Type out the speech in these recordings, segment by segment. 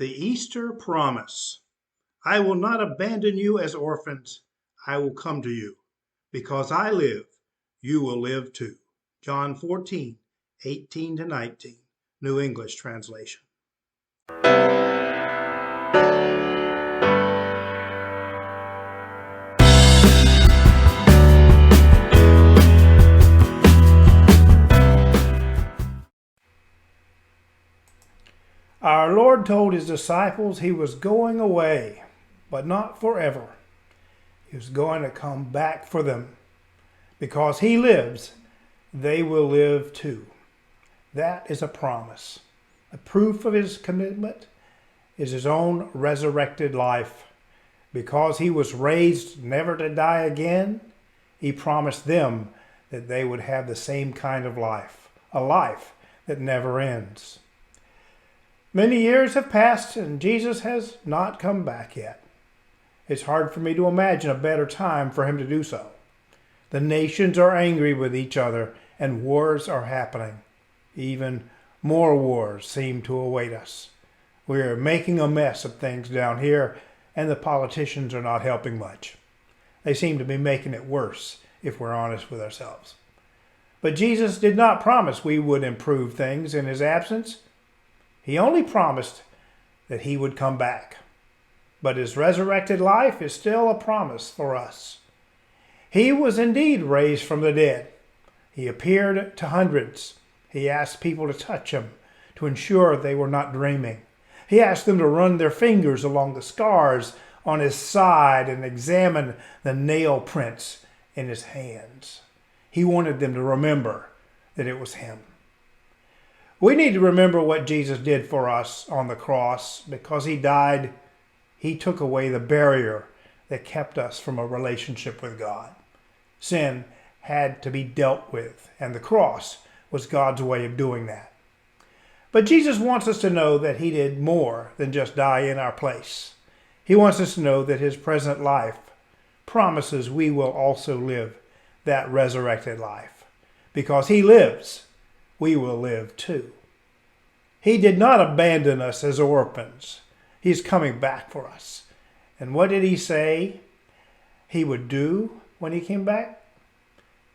The Easter promise. I will not abandon you as orphans. I will come to you. Because I live, you will live too. John 14:18-19, New English Translation. Our Lord told his disciples he was going away, but not forever. He was going to come back for them. Because he lives, they will live too. That is a promise. The proof of his commitment is his own resurrected life. Because he was raised never to die again, he promised them that they would have the same kind of life, a life that never ends. Many years have passed and Jesus has not come back yet. It's hard for me to imagine a better time for him to do so. The nations are angry with each other and wars are happening. Even more wars seem to await us. We're making a mess of things down here and the politicians are not helping much. They seem to be making it worse if we're honest with ourselves. But Jesus did not promise we would improve things in his absence. He only promised that he would come back. But his resurrected life is still a promise for us. He was indeed raised from the dead. He appeared to hundreds. He asked people to touch him, to ensure they were not dreaming. He asked them to run their fingers along the scars on his side and examine the nail prints in his hands. He wanted them to remember that it was him. We need to remember what Jesus did for us on the cross. Because he died, he took away the barrier that kept us from a relationship with God. Sin had to be dealt with, and the cross was God's way of doing that. But Jesus wants us to know that he did more than just die in our place. He wants us to know that his present life promises we will also live that resurrected life. Because he lives, we will live too. He did not abandon us as orphans. He's coming back for us. And what did he say he would do when he came back?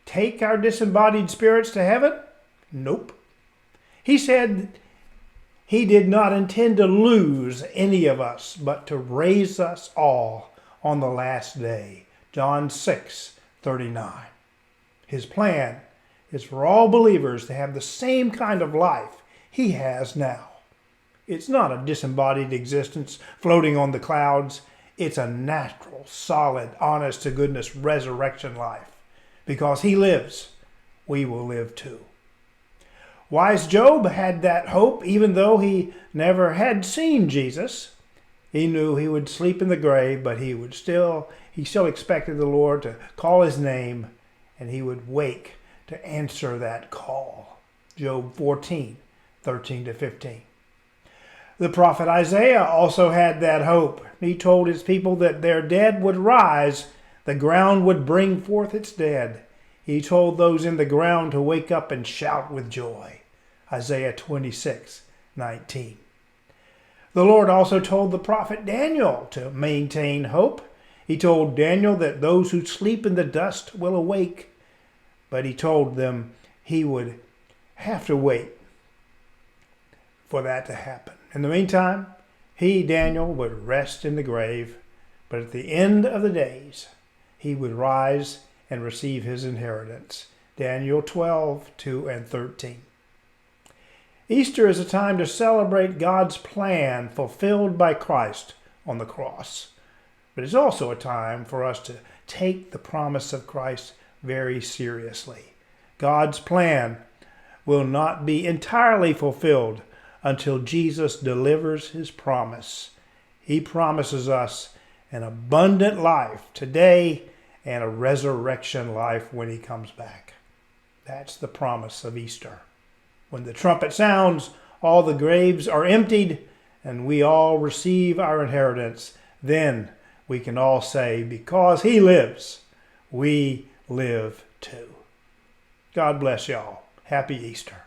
Take our disembodied spirits to heaven? Nope. He said he did not intend to lose any of us, but to raise us all on the last day. John 6:39. His plan is for all believers to have the same kind of life he has now. It's not a disembodied existence floating on the clouds. It's a natural, solid, honest-to-goodness resurrection life. Because he lives, we will live too. Wise Job had that hope even though he never had seen Jesus. He knew he would sleep in the grave, but he still expected the Lord to call his name, and he would wake to answer that call. Job 14:13-15. The prophet Isaiah also had that hope. He told his people that their dead would rise, the ground would bring forth its dead. He told those in the ground to wake up and shout with joy. Isaiah 26:19. The Lord also told the prophet Daniel to maintain hope. He told Daniel that those who sleep in the dust will awake. But he told them he would have to wait for that to happen. In the meantime, he, Daniel, would rest in the grave, but at the end of the days, he would rise and receive his inheritance. Daniel 12:2-13. Easter is a time to celebrate God's plan fulfilled by Christ on the cross. But it's also a time for us to take the promise of Christ very seriously. God's plan will not be entirely fulfilled until Jesus delivers his promise. He promises us an abundant life today and a resurrection life when he comes back. That's the promise of Easter. When the trumpet sounds, all the graves are emptied and we all receive our inheritance. Then we can all say, because he lives, we live too. God bless y'all. Happy Easter.